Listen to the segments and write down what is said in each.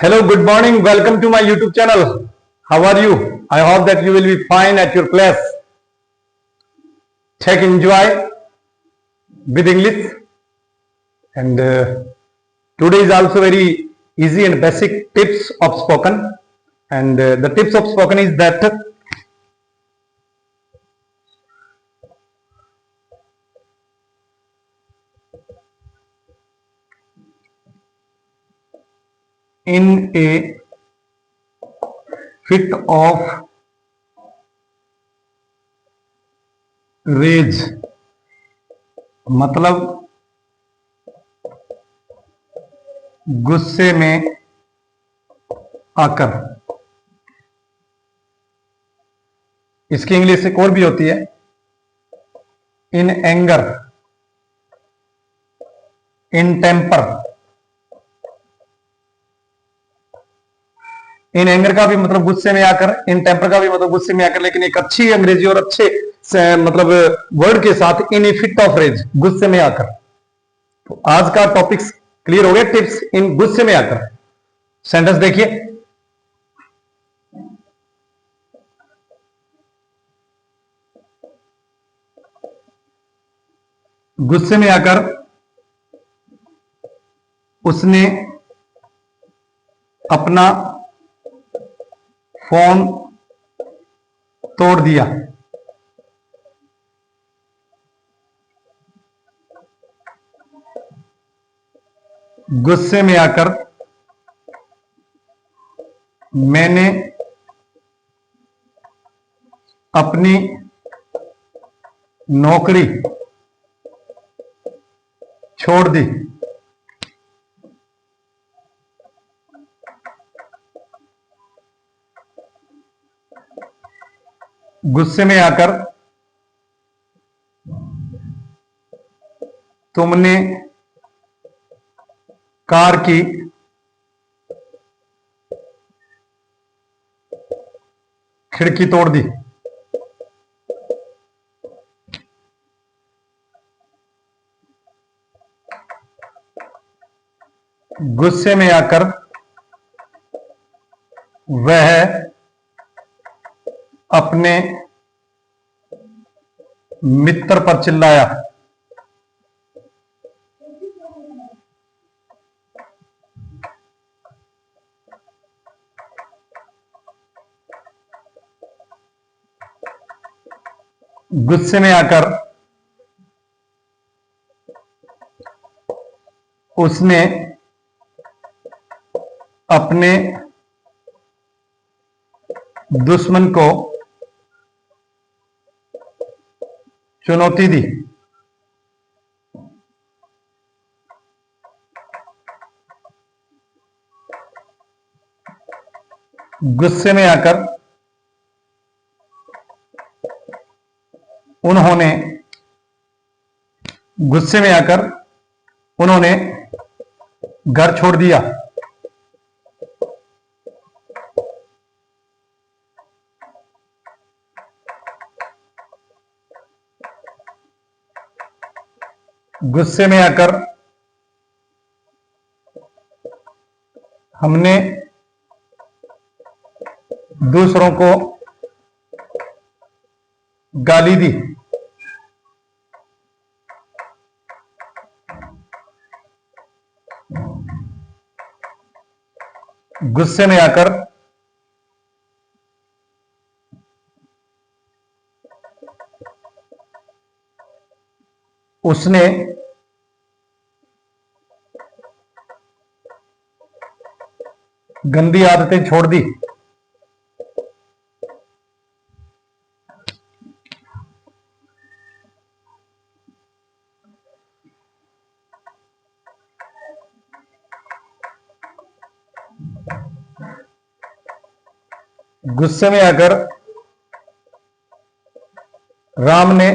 Hello, good morning. Welcome to my YouTube channel. How are you? I hope that you will be fine at your place. Take enjoy with English. And today is also very easy and basic tips of spoken. And the tips of spoken is that in a fit of rage, मतलब गुस्से में आकर। इसकी English एक और भी होती है, in anger, in temper. In anger का भी मतलब गुस्से में आकर, इन टेम्पर का भी मतलब गुस्से में आकर, लेकिन एक अच्छी अंग्रेजी और अच्छे मतलब वर्ड के साथ, इन ए फिट ऑफ रेज, गुस्से में आकर। तो आज का टॉपिक्स क्लियर हो गया, टिप्स इन गुस्से में आकर। सेंटेंस देखिए, गुस्से में आकर उसने अपना फोन तोड़ दिया। गुस्से में आकर मैंने अपनी नौकरी छोड़ दी। गुस्से में आकर तुमने कार की खिड़की तोड़ दी। गुस्से में आकर वह अपने मित्र पर चिल्लाया। गुस्से में आकर उसने अपने दुश्मन को चुनौती दी। गुस्से में आकर उन्होंने घर छोड़ दिया। गुस्से में आकर हमने दूसरों को गाली दी। गुस्से में आकर उसने गंदी आदतें छोड़ दी। गुस्से में आकर राम ने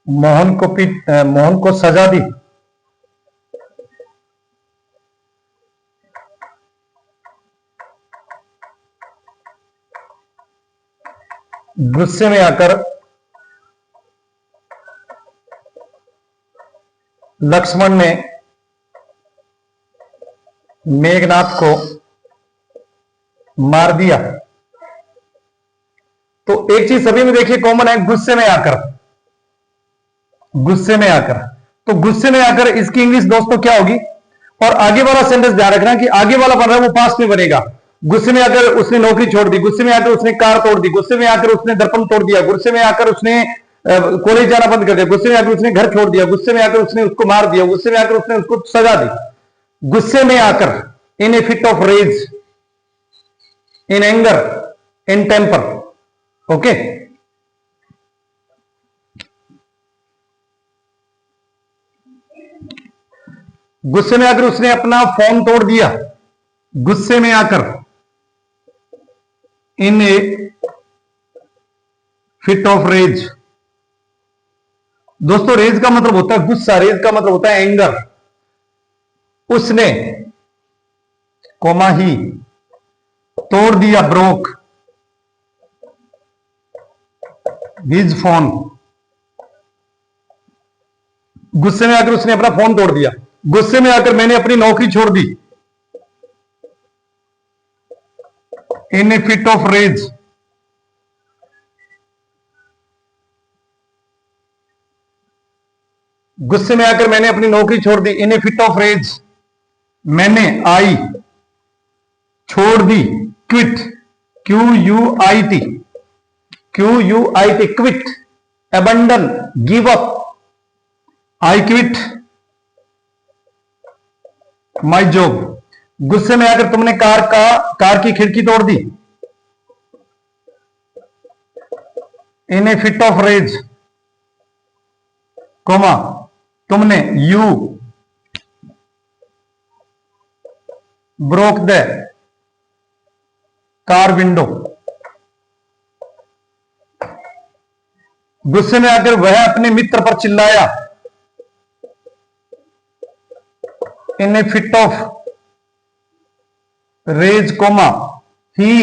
मोहन को सजा दी। गुस्से में आकर लक्ष्मण ने मेघनाथ को मार दिया। तो एक चीज सभी में देखिए कॉमन है, गुस्से में आकर। गुस्से में आकर, तो गुस्से में आकर इसकी इंग्लिश दोस्तों क्या होगी? और आगे वाला सेंटेंस ध्यान रखना कि आगे वाला बन रहा है वो पास्ट में बनेगा। गुस्से में आकर उसने नौकरी छोड़ दी, गुस्से में आकर उसने कार तोड़ दी, गुस्से में आकर उसने दर्पण तोड़ दिया, गुस्से में आकर उसने कॉलेज जाना बंद कर दिया, गुस्से में आकर उसने घर छोड़ दिया, गुस्से में आकर उसने उसको मार दिया, गुस्से में आकर उसने उसको सजा दी। गुस्से में आकर, in a fit of rage, in anger, in temper. Okay, गुस्से में आकर उसने अपना फोन तोड़ दिया। गुस्से में आकर, in a fit of raise. दोस्तों रेज का मतलब होता है गुस्सा, रेज का मतलब होता है एंगर। उसने, कोमा ही, तोड़ दिया, ब्रोक हिज फोन। गुस्से में आकर उसने अपना फोन तोड़ दिया। गुस्से में आकर मैंने अपनी नौकरी छोड़ दी। In a fit of rage, गुस्से में आकर मैंने अपनी नौकरी छोड़ दी। In a fit of rage, मैंने, आई, छोड़ दी, quit, QUIT, QUIT, quit, abandon, give up, I quit my job. गुस्से में आकर तुमने कार की खिड़की तोड़ दी। In a fit of rage, comma, तुमने, you broke the car window. गुस्से में आकर वह अपने मित्र पर चिल्लाया। In a fit of rage, comma, ही,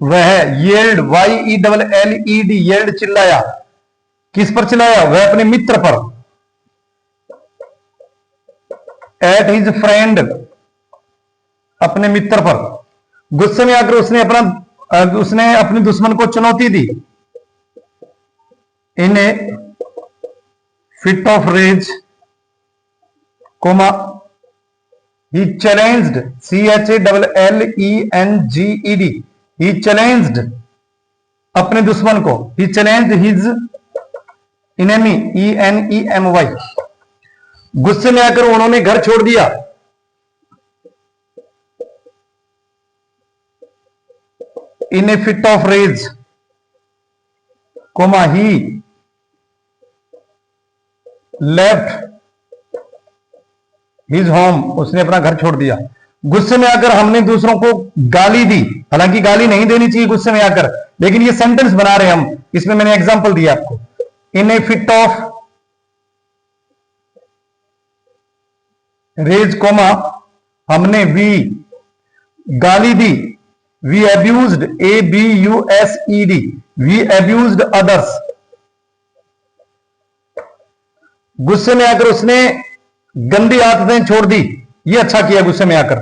वह, येल्ड, YELLED, येल्ड, चिल्लाया। किस पर चिल्लाया? वह अपने मित्र पर। एट हिज फ्रेंड, अपने मित्र पर। गुस्से में आकर उसने अपने दुश्मन को चुनौती दी। In a fit of rage, comma, he challenged, CHALLENGED, he challenged अपने दुश्मन को। He challenged his enemy, ENEMY। गुस्से में आकर उन्होंने घर छोड़ दिया। In a fit of rage, comma, he left his home, उसने अपना घर छोड़ दिया। गुस्से में आकर हमने दूसरों को गाली दी। हालांकि गाली नहीं देनी चाहिए गुस्से में आकर, लेकिन ये सेंटेंस बना रहे हम, इसमें मैंने एग्जांपल दिया आपको। In a fit of rage, comma, हमने, वी, गाली दी, we abused, ABUSED, we abused others. गुस्से में आकर उसने गंदी आदतें छोड़ दी। ये अच्छा किया गुस्से में आकर।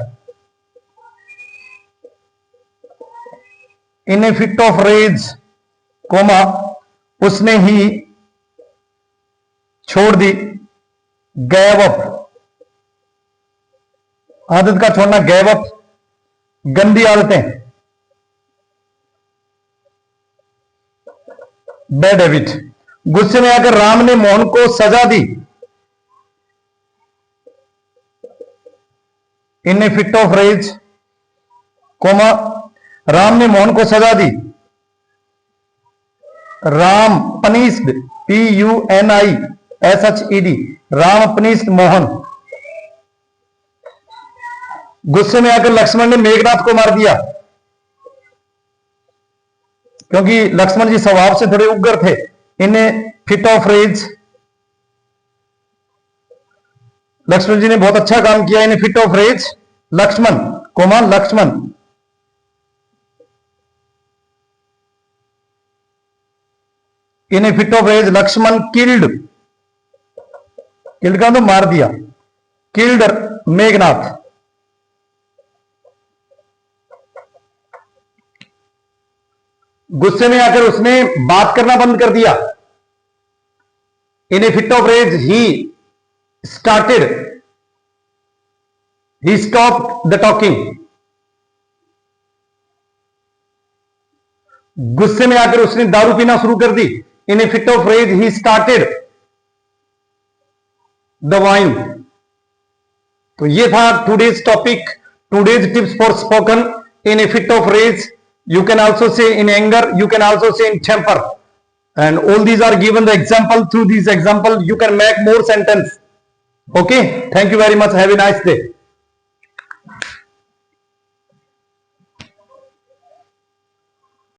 In a fit of rage, coma, उसने ही छोड़ दी, गैव अप, आदत का छोड़ना, गैव अप, गंदी आदतें, बैड हैबिट। गुस्से में आकर राम ने मोहन को सजा दी। In a fit of rage, comma, Ram ने मोहन को सजा दी। Ram punished, PUNISHED, Ram punished Mohan. गुस्से में आकर लक्ष्मण ने मेघनाथ को मार दिया, क्योंकि लक्ष्मण जी स्वभाव से थोड़े उग्र थे। In a fit of rage, Lakshman ji ने बहुत अच्छा काम किया। In a fit of rage, Lakshman, comma, Lakshman. In a fit of rage, Lakshman killed killed का तो मार दिया, किल्ड मेघनाथ। गुस्से में आकर उसने बात करना बंद कर दिया। In a fit of rage he stopped the talking. गुस्से में आकर उसने दारू पीना शुरू कर दी। In a fit of rage he started the wine. तो ये था today's topic, today's tips for spoken in a fit of rage. You can also say in anger, you can also say in temper, and all these are given the example. Through these example you can make more sentence. Okay, thank you very much, have a nice day.